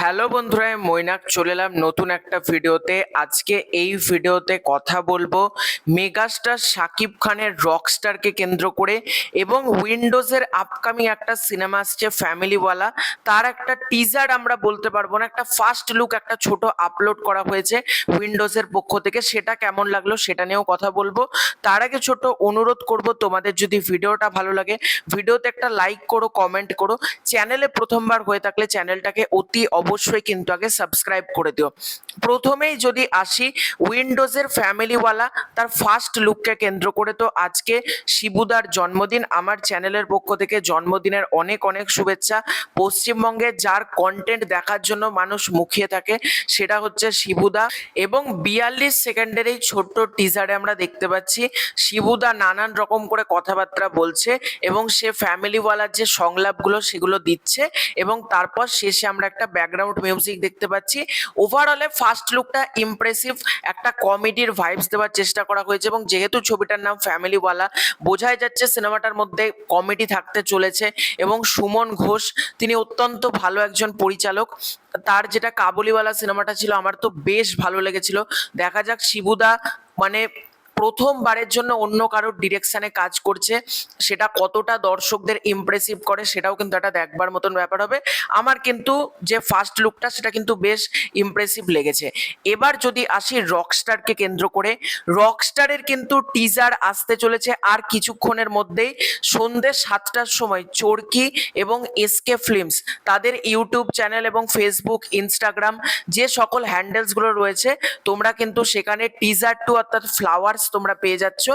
Hello বন্ধুরা, আমি মৈনাক চলে এলাম নতুন একটা ভিডিওতে। আজকে এই ভিডিওতে কথা বলবো মেগাস্টার শাকিব খানের রকস্টারকে কেন্দ্র করে, এবং উইন্ডোজের আপকামিং একটা সিনেমা আসছে ফ্যামিলিওয়ালা। তার একটা টিজার আমরা বলতে পারবো না, একটা ফার্স্ট লুক একটা ছোট আপলোড করা হয়েছে উইন্ডোজের পক্ষ থেকে। সেটা কেমন লাগলো সেটা নিয়েও কথা বলবো। তার আগে ছোট অনুরোধ করব, তোমাদের যদি ভিডিওটা ভালো লাগে ভিডিওতে একটা লাইক করো, কমেন্ট করো। চ্যানেলে প্রথমবার হয়ে থাকলে চ্যানেলটাকে অতি অবশ্যই কিন্তু আগে সাবস্ক্রাইব করে দিও। প্রথমেই যদি আসি উইন্ডোজের ফ্যামিলিওয়ালা তার ফার্স্ট লুককে কেন্দ্র করে, তো আজকে শিবুদার জন্মদিন। আমার চ্যানেলের পক্ষ থেকে জন্মদিনের অনেক অনেক শুভেচ্ছা। পশ্চিমবঙ্গে যার কন্টেন্ট দেখার জন্য মানুষ মুখিয়ে থাকে সেটা হচ্ছে শিবুদা। এবং 42 সেকেন্ডের এই ছোট্ট টিজারে আমরা দেখতে পাচ্ছি শিবুদা নানান রকম করে কথাবার্তা বলছে, এবং সে ফ্যামিলিওয়ালার যে সংলাপগুলো সেগুলো দিচ্ছে, এবং তারপর শেষে আমরা একটা ব্যাকগ্রাউন্ড মিউজিক দেখতে পাচ্ছি। ওভারঅলে ফার্স্ট লুকটা ইমপ্রেসিভ, একটা কমেডির ভাইবস দেওয়ার চেষ্টা করা হয়েছে, এবং যেহেতু ছবিটার নাম ফ্যামিলিওয়ালা বোঝাই যাচ্ছে সিনেমাটার মধ্যে কমেডি থাকতে চলেছে। এবং সুমন ঘোষ তিনি অত্যন্ত ভালো একজন পরিচালক। তার যেটা কাবুলিওয়ালা সিনেমাটা ছিল আমার তো বেশ ভালো লেগেছিল। দেখা যাক শিবুদা মানে প্রথমবারের জন্য অন্য কারোর ডিরেকশনে কাজ করছে, সেটা কতটা দর্শকদের ইমপ্রেসিভ করে সেটাও কিন্তু একটা দেখবার মতন ব্যাপার হবে। আমার কিন্তু যে ফার্স্ট লুকটা সেটা কিন্তু বেশ ইমপ্রেসিভ লেগেছে। এবার যদি আসি রকস্টারকে কেন্দ্র করে, রকস্টারের কিন্তু টিজার আসতে চলেছে আর কিছুক্ষণের মধ্যেই। সন্ধ্যে 7টার সময় চরকি এবং এসকে ফিল্মস তাদের ইউটিউব চ্যানেল এবং ফেসবুক, ইনস্টাগ্রাম যে সকল হ্যান্ডেলসগুলো রয়েছে, তোমরা কিন্তু সেখানে টিজার টু অর্থাৎ ফ্লাওয়ার্স তোমরা পেয়ে যাচ্ছ।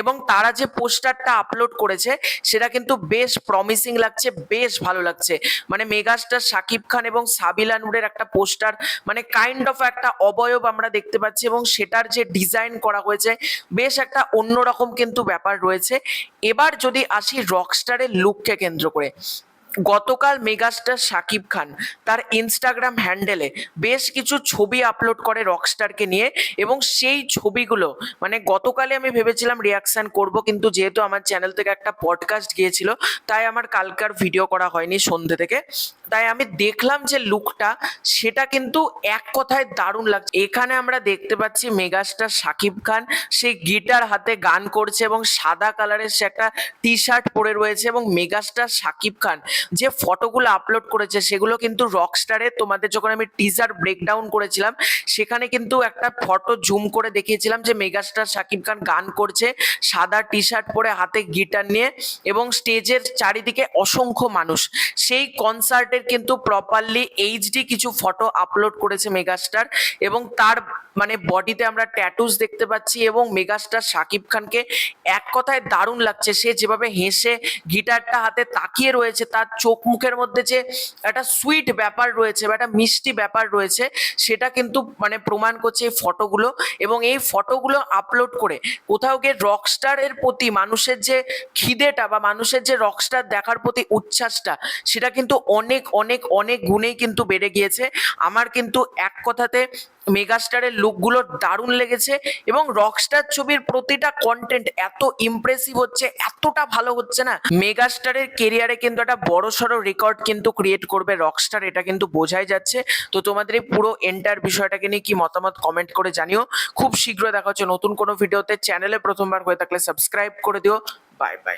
এবং তারা যে পোস্টারটা আপলোড করেছে সেটা কিন্তু বেশ প্রমিসিং লাগছে, বেশ ভালো লাগছে। মানে মেগাস্টার শাকিব খান এবং সাবিলা নূরের একটা পোস্টার, মানে কাইন্ড অফ একটা অবয়ব আমরা দেখতে পাচ্ছি, এবং সেটার যে ডিজাইন করা হয়েছে বেশ একটা অন্যরকম কিন্তু ব্যাপার রয়েছে। এবার যদি আসি রকস্টারের লুককে কেন্দ্র করে, গতকাল মেগাস্টার শাকিব খান তার ইনস্টাগ্রাম হ্যান্ডেলে বেশ কিছু ছবি আপলোড করে রকস্টারকে নিয়ে, এবং সেই ছবিগুলো মানে গতকালে আমি ভেবেছিলাম রিয়াকশন করব, কিন্তু যেহেতু আমার চ্যানেল থেকে একটা পডকাস্ট গিয়েছিল তাই আমার কালকার ভিডিও করা হয়নি সন্ধ্যে থেকে। তাই আমি দেখলাম যে লুকটা সেটা কিন্তু এক কথায় দারুণ লাগছে। এখানে আমরা দেখতে পাচ্ছি মেগাস্টার শাকিব খান সেই গিটার হাতে গান করছে, এবং সাদা কালারের সে একটা টি শার্ট পরে রয়েছে। এবং মেগাস্টার শাকিব খান যে ফটোগুলো আপলোড করেছে সেগুলো কিন্তু রকস্টারে, তোমাদের যখন আমি টিজার ব্রেকডাউন করেছিলাম সেখানে কিন্তু একটা ফটো জুম করে দেখিয়েছিলাম যে মেগাস্টার শাকিব খান গান করছে সাদা টি শার্ট পরে হাতে গিটার নিয়ে, এবং স্টেজের চারিদিকে অসংখ্য মানুষ। সেই কনসার্টের কিন্তু প্রপারলি এইচডি কিছু ফটো আপলোড করেছে মেগাস্টার, এবং তার মানে বডিতে আমরা ট্যাটুস দেখতে পাচ্ছি। এবং মেগাস্টার শাকিব খানকে এক কথায় দারুণ লাগছে, সে যেভাবে হেসে গিটারটা হাতে তাকিয়ে রয়েছে, তার চোখ মুখের মধ্যে যে একটা সুইট ব্যাপার রয়েছে বা একটা মিষ্টি ব্যাপার রয়েছে, সেটা কিন্তু মানে প্রমাণ করছে এই ফটোগুলো। এবং এই ফটোগুলো আপলোড করে কোথাও গিয়ে রকস্টারের প্রতি মানুষের যে খিদেটা বা মানুষের যে রকস্টার দেখার প্রতি উচ্ছ্বাসটা সেটা কিন্তু অনেক অনেক অনেক গুণেই কিন্তু বেড়ে গিয়েছে। আমার কিন্তু এক কথাতে মেগাস্টারের লুকগুলো দারুণ লেগেছে, এবং রকস্টার ছবির প্রতিটা কন্টেন্ট এত ইমপ্রেসিভ হচ্ছে, এতটা ভালো হচ্ছে না। মেগাস্টারের কেরিয়ারে কিন্তু একটা বড়সড় রেকর্ড কিন্তু ক্রিয়েট করবে রকস্টার, এটা কিন্তু বোঝাই যাচ্ছে। তো তোমাদের এই পুরো এন্টার বিষয়টাকে নিয়ে কি মতামত কমেন্ট করে জানিও। খুব শীঘ্রই দেখা হচ্ছে নতুন কোনো ভিডিওতে। চ্যানেলে প্রথমবার হয়ে থাকলে সাবস্ক্রাইব করে দিও। Bye bye.